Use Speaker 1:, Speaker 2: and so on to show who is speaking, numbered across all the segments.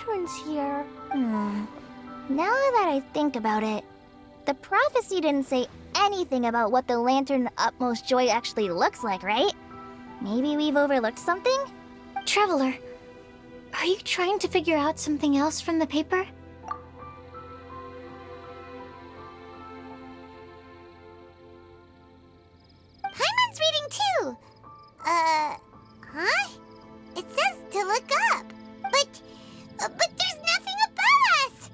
Speaker 1: lanterns here.
Speaker 2: Now that I think about it, the prophecy didn't say anything about what the Lantern Utmost Joy actually looks like, right? Maybe we've overlooked something?
Speaker 1: Traveler, are you trying to figure out something else from the paper?
Speaker 3: Paimon's reading too! Huh? It says to look up, but there's nothing above us!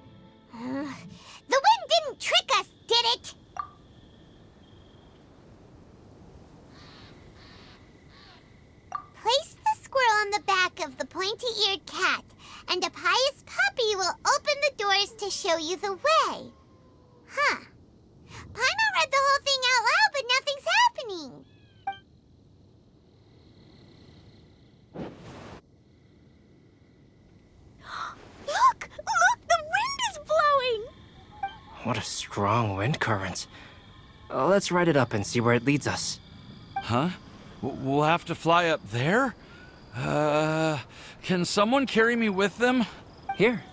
Speaker 3: The wind didn't trick us, did it? Place the squirrel on the back of the pointy-eared cat, and a pious puppy will open the doors to show you the way. Huh. Paimon read the whole thing out loud, but nothing's happening.
Speaker 1: Look! Look! The wind is blowing!
Speaker 4: What a strong wind current. Let's ride it up and see where it leads us.
Speaker 5: Huh? We'll have to fly up there? Can someone carry me with them?
Speaker 4: Here.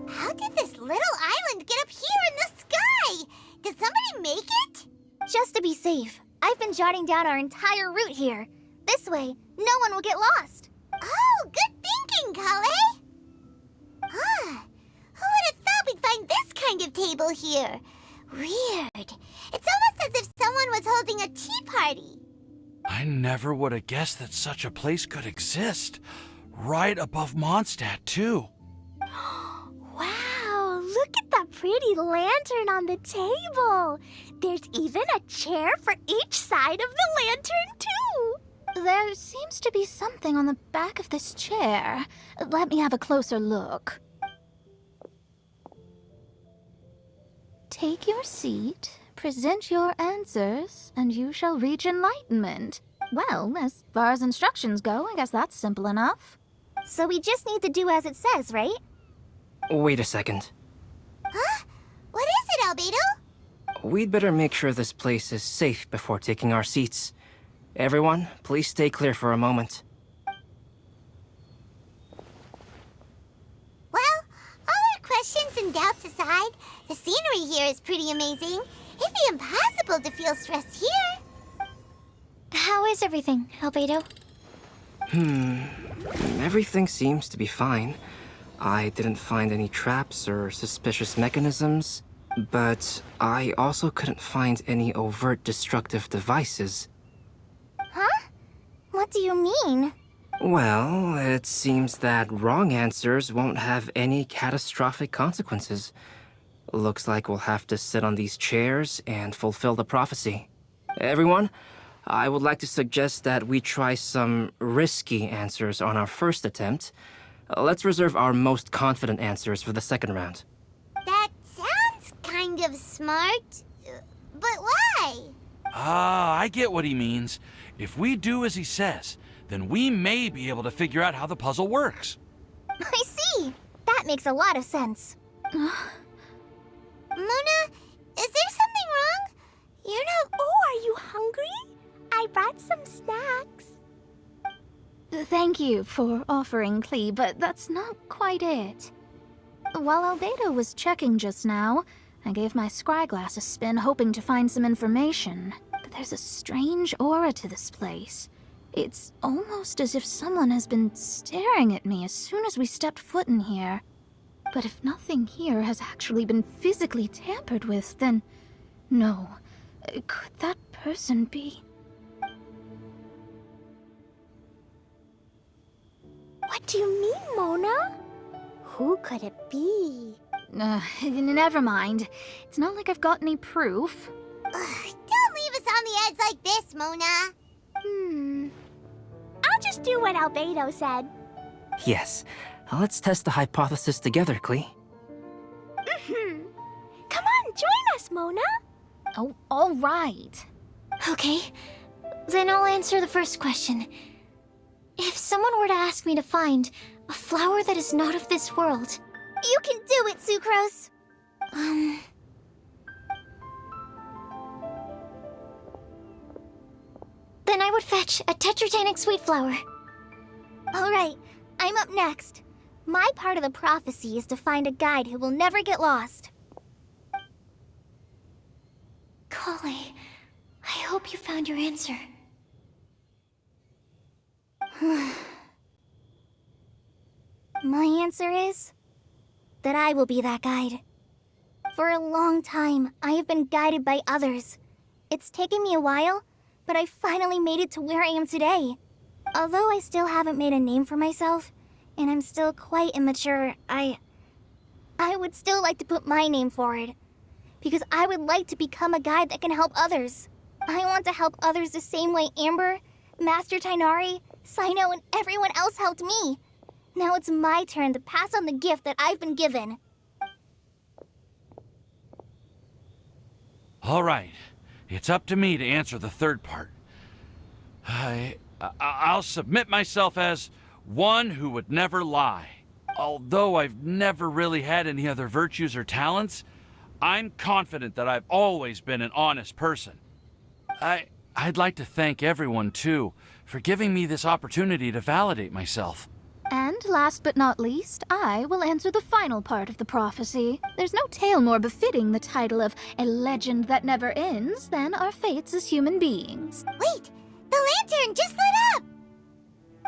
Speaker 3: How did this little island get up here in the sky? Did somebody make it?
Speaker 2: Just to be safe, I've been jotting down our entire route here. This way, no one will get lost.
Speaker 3: Oh, good thinking, Kale. Who would have thought we'd find this kind of table here? Weird. It's almost as if someone was holding a tea party.
Speaker 5: I never would have guessed that such a place could exist. Right above Mondstadt, too.
Speaker 1: Wow, look at that pretty lantern on the table. There's even a chair for each side of the lantern, too. There seems to be something on the back of this chair. Let me have a closer look. Take your seat, present your answers, and you shall reach enlightenment. Well, as far as instructions go, I guess that's simple enough.
Speaker 2: So we just need to do as it says, right?
Speaker 4: Wait a second.
Speaker 3: Huh? What is it, Albedo?
Speaker 4: We'd better make sure this place is safe before taking our seats. Everyone, please stay clear for a moment.
Speaker 3: Well, all our questions and doubts aside, the scenery here is pretty amazing. It'd be impossible to feel stressed here.
Speaker 1: How is everything, Albedo?
Speaker 4: Everything seems to be fine. I didn't find any traps or suspicious mechanisms, but I also couldn't find any overt destructive devices.
Speaker 2: Huh? What do you mean?
Speaker 4: Well, it seems that wrong answers won't have any catastrophic consequences. Looks like we'll have to sit on these chairs and fulfill the prophecy. Everyone, I would like to suggest that we try some risky answers on our first attempt. Let's reserve our most confident answers for the second round.
Speaker 3: That sounds kind of smart, but why?
Speaker 5: I get what he means. If we do as he says, then we may be able to figure out how the puzzle works.
Speaker 2: I see. That makes a lot of sense.
Speaker 3: Mona, is there something wrong? You're not...
Speaker 1: Oh, are you hungry? I brought some snacks. Thank you for offering, Klee, but that's not quite it. While Albedo was checking just now, I gave my scryglass a spin hoping to find some information. But there's a strange aura to this place. It's almost as if someone has been staring at me as soon as we stepped foot in here. But if nothing here has actually been physically tampered with, then... no. Could that person be...
Speaker 3: What do you mean, Mona? Who could it be?
Speaker 1: Never mind. It's not like I've got any proof.
Speaker 3: like this, Mona.
Speaker 2: I'll just do what Albedo said.
Speaker 4: Yes. Let's test the hypothesis together, Klee.
Speaker 2: Come on, join us, Mona.
Speaker 1: Oh, all right.
Speaker 2: Okay, then I'll answer the first question. If someone were to ask me to find a flower that is not of this world... You can do it, Sucrose! Then I would fetch a Tetratanic sweet flower. Alright, I'm up next. My part of the prophecy is to find a guide who will never get lost. Kale, I hope you found your answer. My answer is that I will be that guide. For a long time, I have been guided by others. It's taken me a while, but I finally made it to where I am today. Although I still haven't made a name for myself, and I'm still quite immature, I would still like to put my name forward. Because I would like to become a guide that can help others. I want to help others the same way Amber, Master Tainari, Sino, and everyone else helped me. Now it's my turn to pass on the gift that I've been given.
Speaker 5: All right. It's up to me to answer the third part. I'll submit myself as one who would never lie. Although I've never really had any other virtues or talents, I'm confident that I've always been an honest person. I'd like to thank everyone, too, for giving me this opportunity to validate myself.
Speaker 1: And last but not least, I will answer the final part of the prophecy. There's no tale more befitting the title of a legend that never ends than our fates as human beings.
Speaker 3: Wait! The lantern just lit up!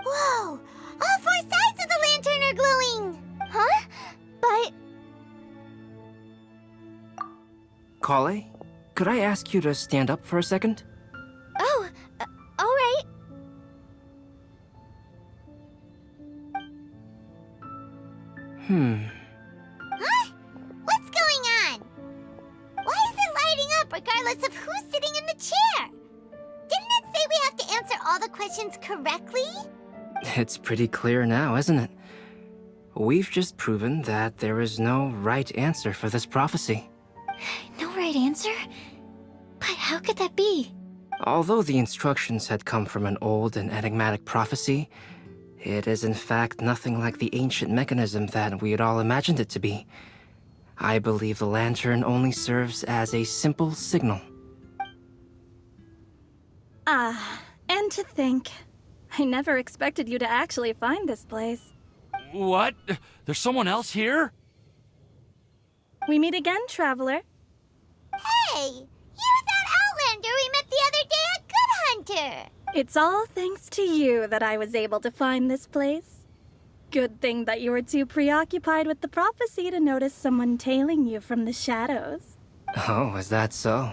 Speaker 3: Whoa! All four sides of the lantern are glowing!
Speaker 2: Huh? But...
Speaker 4: Kale, could I ask you to stand up for a second?
Speaker 2: Oh, alright.
Speaker 3: Huh? What's going on? Why is it lighting up regardless of who's sitting in the chair? Didn't it say we have to answer all the questions correctly?
Speaker 4: It's pretty clear now, isn't it? We've just proven that there is no right answer for this prophecy.
Speaker 2: No right answer? But how could that be?
Speaker 4: Although the instructions had come from an old and enigmatic prophecy, it is in fact nothing like the ancient mechanism that we had all imagined it to be. I believe the lantern only serves as a simple signal.
Speaker 6: And to think, I never expected you to actually find this place.
Speaker 5: What? There's someone else here?
Speaker 6: We meet again, traveler.
Speaker 3: Hey! You're that Outlander we met the other day at Good Hunter!
Speaker 6: It's all thanks to you that I was able to find this place. Good thing that you were too preoccupied with the prophecy to notice someone tailing you from the shadows.
Speaker 4: Oh, is that so?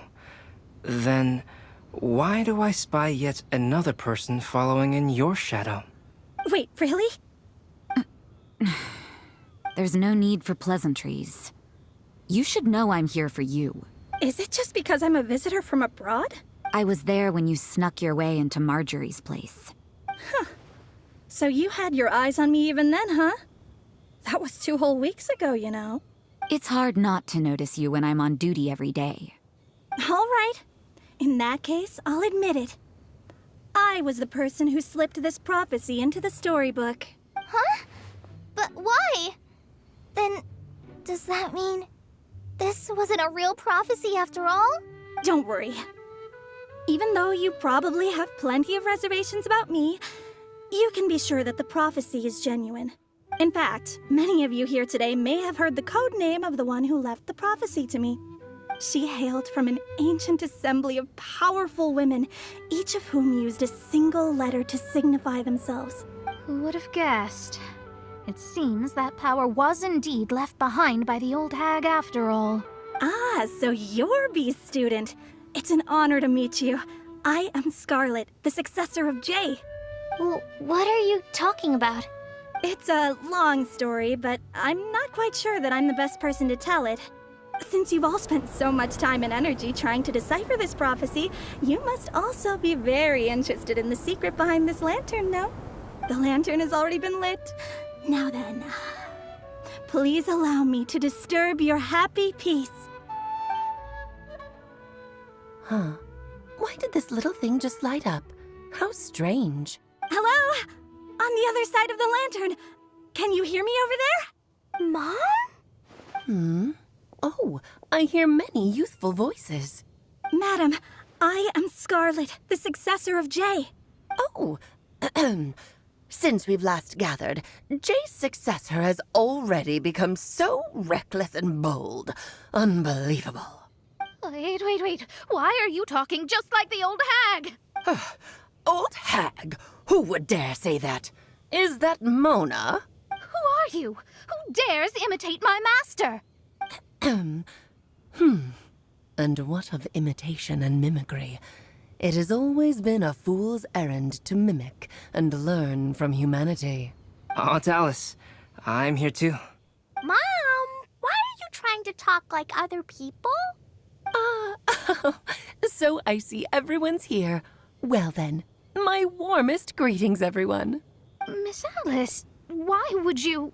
Speaker 4: Then, why do I spy yet another person following in your shadow?
Speaker 6: Wait, really?
Speaker 7: There's no need for pleasantries. You should know I'm here for you.
Speaker 6: Is it just because I'm a visitor from abroad?
Speaker 7: I was there when you snuck your way into Marjorie's place.
Speaker 6: So you had your eyes on me even then, huh? That was 2 whole weeks ago, you know.
Speaker 7: It's hard not to notice you when I'm on duty every day.
Speaker 6: All right. In that case, I'll admit it. I was the person who slipped this prophecy into the storybook.
Speaker 2: Huh? But why? Then, does that mean this wasn't a real prophecy after all?
Speaker 6: Don't worry. Even though you probably have plenty of reservations about me, you can be sure that the prophecy is genuine. In fact, many of you here today may have heard the code name of the one who left the prophecy to me. She hailed from an ancient assembly of powerful women, each of whom used a single letter to signify themselves.
Speaker 1: Who would have guessed? It seems that power was indeed left behind by the old hag after all.
Speaker 6: Ah, so you're B's student. It's an honor to meet you. I am Scarlet, the successor of Jay.
Speaker 2: What are you talking about?
Speaker 6: It's a long story, but I'm not quite sure that I'm the best person to tell it. Since you've all spent so much time and energy trying to decipher this prophecy, you must also be very interested in the secret behind this lantern, no? The lantern has already been lit. Now then, please allow me to disturb your happy peace.
Speaker 8: Huh. Why did this little thing just light up? How strange.
Speaker 6: Hello? On the other side of the lantern. Can you hear me over there?
Speaker 2: Mom?
Speaker 8: Oh, I hear many youthful voices.
Speaker 6: Madam, I am Scarlet, the successor of Jay.
Speaker 8: Oh, since we've last gathered, Jay's successor has already become so reckless and bold. Unbelievable.
Speaker 1: Wait. Why are you talking just like the old hag?
Speaker 8: Old hag? Who would dare say that? Is that Mona?
Speaker 1: Who are you? Who dares imitate my master?
Speaker 8: And what of imitation and mimicry? It has always been a fool's errand to mimic and learn from humanity.
Speaker 4: Aunt Alice, I'm here too.
Speaker 3: Mom, why are you trying to talk like other people?
Speaker 8: So I see everyone's here. Well then, my warmest greetings, everyone.
Speaker 1: Miss Alice, why would you...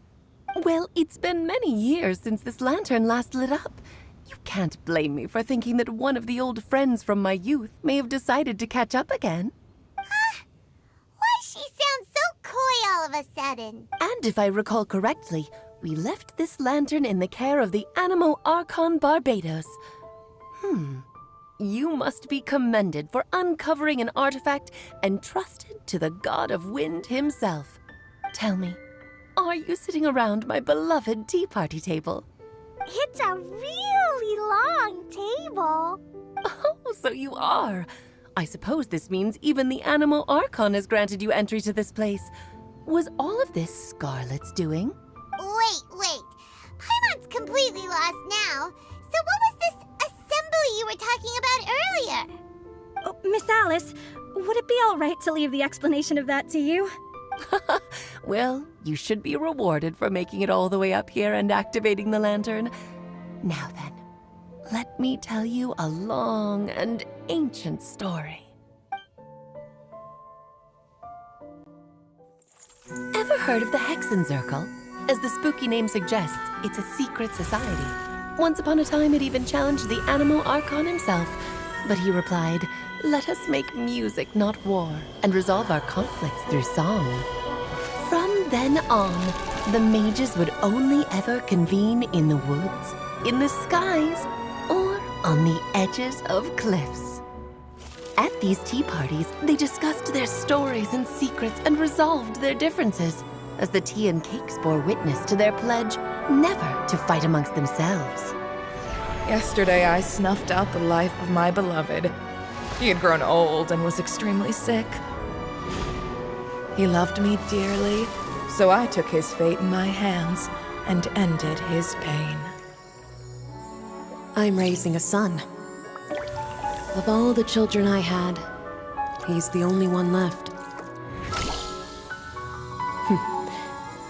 Speaker 8: Well, it's been many years since this lantern last lit up. You can't blame me for thinking that one of the old friends from my youth may have decided to catch up again.
Speaker 3: Why she sounds so coy all of a sudden?
Speaker 8: And if I recall correctly, we left this lantern in the care of the Animo Archon Barbados. You must be commended for uncovering an artifact entrusted to the god of wind himself. Tell me, are you sitting around my beloved tea party table?
Speaker 3: It's a really long table.
Speaker 8: Oh, so you are. I suppose this means even the Animo Archon has granted you entry to this place. Was all of this Scarlet's doing?
Speaker 3: Wait. Paimon's completely lost now. So what was this assembly you were talking about earlier?
Speaker 6: Oh, Miss Alice, would it be all right to leave the explanation of that to you?
Speaker 8: Well, you should be rewarded for making it all the way up here and activating the lantern. Now then, let me tell you a long and ancient story. Ever heard of the Hexenzirkel? As the spooky name suggests, it's a secret society. Once upon a time, it even challenged the Animo Archon himself. But he replied, "Let us make music, not war, and resolve our conflicts through song." From then on, the mages would only ever convene in the woods, in the skies, or on the edges of cliffs. At these tea parties, they discussed their stories and secrets and resolved their differences, as the tea and cakes bore witness to their pledge never to fight amongst themselves.
Speaker 9: Yesterday, I snuffed out the life of my beloved. He had grown old and was extremely sick. He loved me dearly, so I took his fate in my hands and ended his pain.
Speaker 8: I'm raising a son. Of all the children I had, he's the only one left.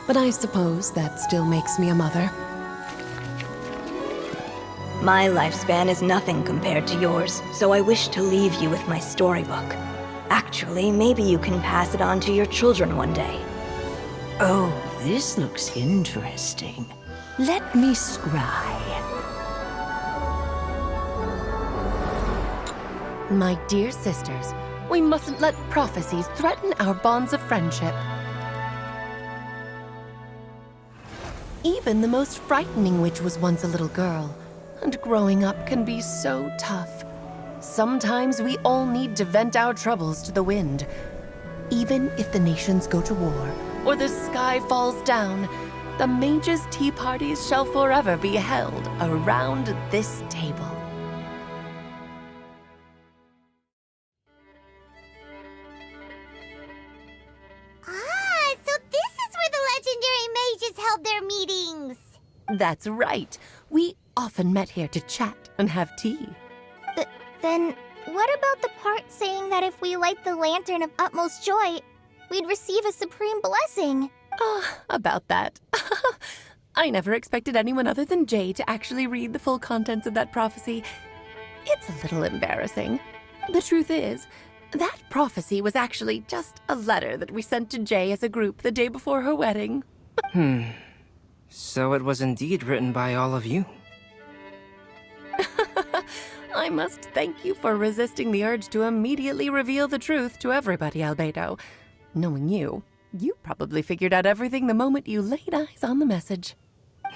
Speaker 8: But I suppose that still makes me a mother.
Speaker 10: My lifespan is nothing compared to yours, so I wish to leave you with my storybook. Actually, maybe you can pass it on to your children one day.
Speaker 11: Oh, this looks interesting. Let me scry.
Speaker 8: My dear sisters, we mustn't let prophecies threaten our bonds of friendship. Even the most frightening witch was once a little girl, and growing up can be so tough. Sometimes we all need to vent our troubles to the wind. Even if the nations go to war, or the sky falls down, the mages' tea parties shall forever be held around this table.
Speaker 3: So this is where the legendary mages held their meetings.
Speaker 8: That's right. We often met here to chat and have tea.
Speaker 2: Then, what about the part saying that if we light the lantern of utmost joy, we'd receive a supreme blessing?
Speaker 8: About that. I never expected anyone other than Jay to actually read the full contents of that prophecy. It's a little embarrassing. The truth is, that prophecy was actually just a letter that we sent to Jay as a group the day before her wedding.
Speaker 4: So it was indeed written by all of you.
Speaker 8: I must thank you for resisting the urge to immediately reveal the truth to everybody, Albedo. Knowing you, you probably figured out everything the moment you laid eyes on the message.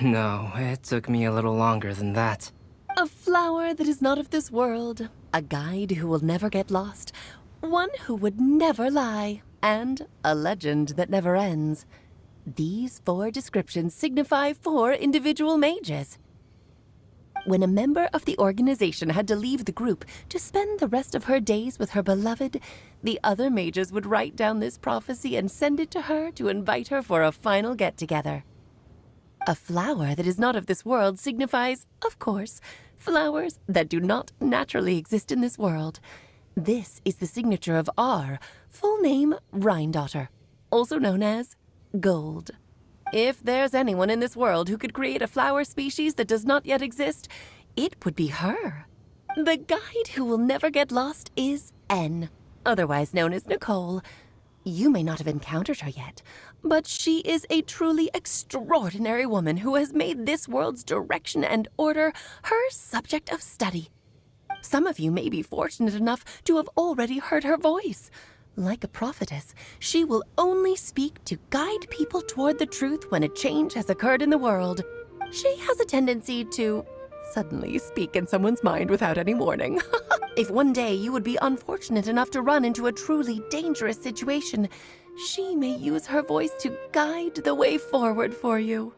Speaker 4: No, it took me a little longer than that.
Speaker 8: A flower that is not of this world, a guide who will never get lost, one who would never lie, and a legend that never ends. These 4 descriptions signify 4 individual mages. When a member of the organization had to leave the group to spend the rest of her days with her beloved, the other mages would write down this prophecy and send it to her to invite her for a final get-together. A flower that is not of this world signifies, of course, flowers that do not naturally exist in this world. This is the signature of our full name, Rhindaughter, also known as Gold. If there's anyone in this world who could create a flower species that does not yet exist, it would be her. The guide who will never get lost is N, otherwise known as Nicole. You may not have encountered her yet, but she is a truly extraordinary woman who has made this world's direction and order her subject of study. Some of you may be fortunate enough to have already heard her voice. Like a prophetess, she will only speak to guide people toward the truth when a change has occurred in the world. She has a tendency to suddenly speak in someone's mind without any warning. If one day you would be unfortunate enough to run into a truly dangerous situation, she may use her voice to guide the way forward for you.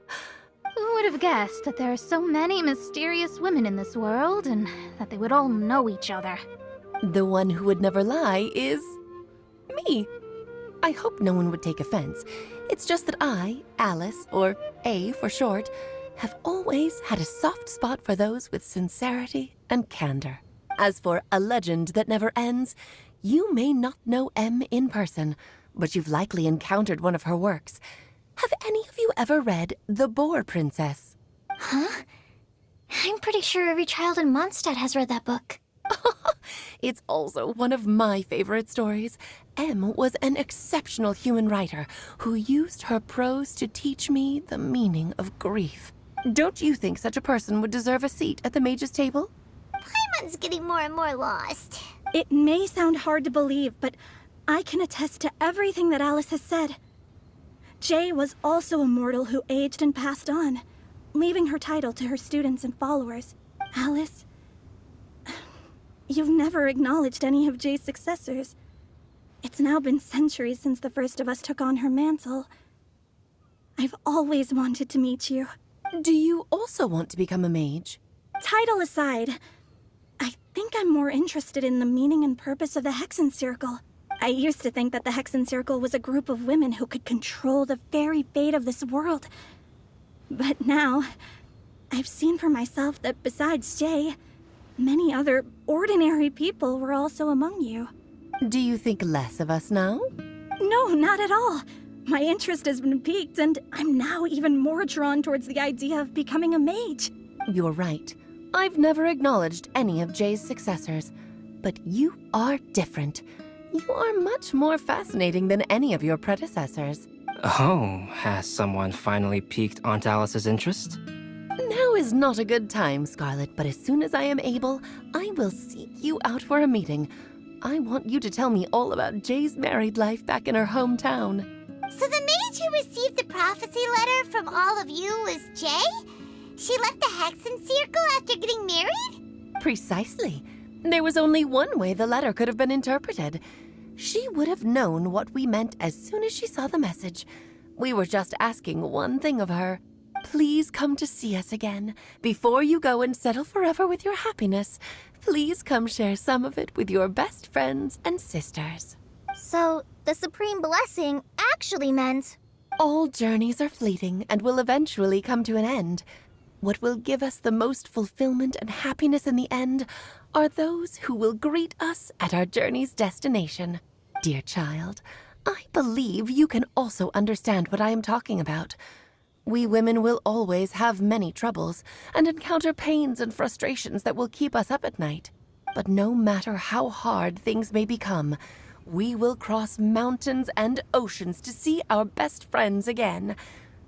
Speaker 1: Who would have guessed that there are so many mysterious women in this world and that they would all know each other?
Speaker 8: The one who would never lie is me. I hope no one would take offense. It's just that I, Alice, or A for short, have always had a soft spot for those with sincerity and candor. As for a legend that never ends, you may not know M in person, but you've likely encountered one of her works. Have any of you ever read The Boar Princess?
Speaker 2: Huh? I'm pretty sure every child in Mondstadt has read that book.
Speaker 8: It's also one of my favorite stories. M was an exceptional human writer who used her prose to teach me the meaning of grief. Don't you think such a person would deserve a seat at the mage's table?
Speaker 3: Paimon's getting more and more lost.
Speaker 6: It may sound hard to believe, but I can attest to everything that Alice has said. Jay was also a mortal who aged and passed on, leaving her title to her students and followers. Alice, you've never acknowledged any of Jay's successors. It's now been centuries since the first of us took on her mantle. I've always wanted to meet you.
Speaker 8: Do you also want to become a mage?
Speaker 6: Title aside, I think I'm more interested in the meaning and purpose of the Hexen Circle. I used to think that the Hexen Circle was a group of women who could control the very fate of this world. But now, I've seen for myself that besides Jay, many other ordinary people were also among you.
Speaker 8: Do you think less of us now?
Speaker 6: No, not at all. My interest has been piqued, and I'm now even more drawn towards the idea of becoming a mage.
Speaker 8: You're right. I've never acknowledged any of Jay's successors, but you are different. You are much more fascinating than any of your predecessors.
Speaker 4: Oh, has someone finally piqued Aunt Alice's interest?
Speaker 8: Now is not a good time, Scarlet, but as soon as I am able, I will seek you out for a meeting. I want you to tell me all about Jay's married life back in her hometown.
Speaker 3: So the mage who received the prophecy letter from all of you was Jay? She left the Hexen Circle after getting married?
Speaker 8: Precisely. There was only one way the letter could have been interpreted. She would have known what we meant as soon as she saw the message. We were just asking one thing of her. Please come to see us again. Before you go and settle forever with your happiness, please come share some of it with your best friends and sisters.
Speaker 2: So, the Supreme Blessing actually meant...
Speaker 8: All journeys are fleeting and will eventually come to an end. What will give us the most fulfillment and happiness in the end are those who will greet us at our journey's destination. Dear child, I believe you can also understand what I am talking about. We women will always have many troubles and encounter pains and frustrations that will keep us up at night. But no matter how hard things may become, we will cross mountains and oceans to see our best friends again,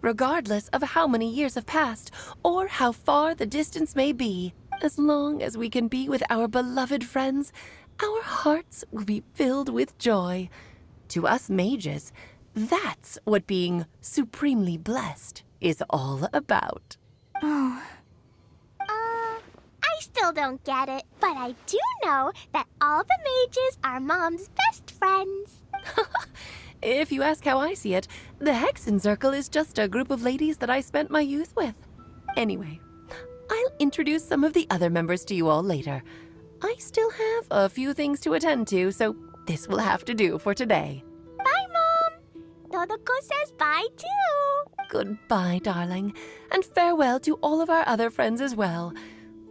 Speaker 8: regardless of how many years have passed or how far the distance may be. As long as we can be with our beloved friends, our hearts will be filled with joy. To us mages, that's what being supremely blessed is all about.
Speaker 2: Oh.
Speaker 3: I still don't get it, but I do know that all the mages are Mom's best friends.
Speaker 8: If you ask how I see it, the Hexen Circle is just a group of ladies that I spent my youth with. Anyway, I'll introduce some of the other members to you all later. I still have a few things to attend to, so this will have to do for today.
Speaker 3: Bye, Mom. Todoko says bye, too.
Speaker 8: Goodbye, darling, and farewell to all of our other friends as well.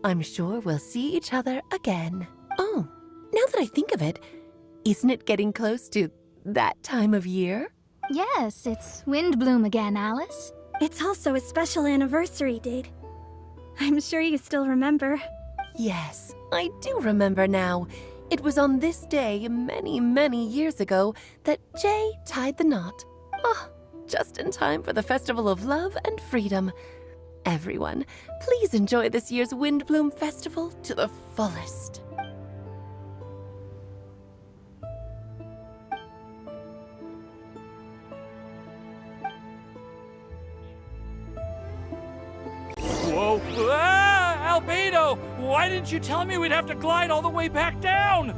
Speaker 8: I'm sure we'll see each other again. Oh, now that I think of it, isn't it getting close to that time of year?
Speaker 1: Yes, it's Windblume again, Alice.
Speaker 6: It's also a special anniversary date. I'm sure you still remember.
Speaker 8: Yes, I do remember now. It was on this day many, many years ago that Jay tied the knot. Oh, just in time for the Festival of Love and Freedom. Everyone, please enjoy this year's Windblume Festival to the fullest.
Speaker 5: Whoa! Ah! Albedo! Why didn't you tell me we'd have to glide all the way back down?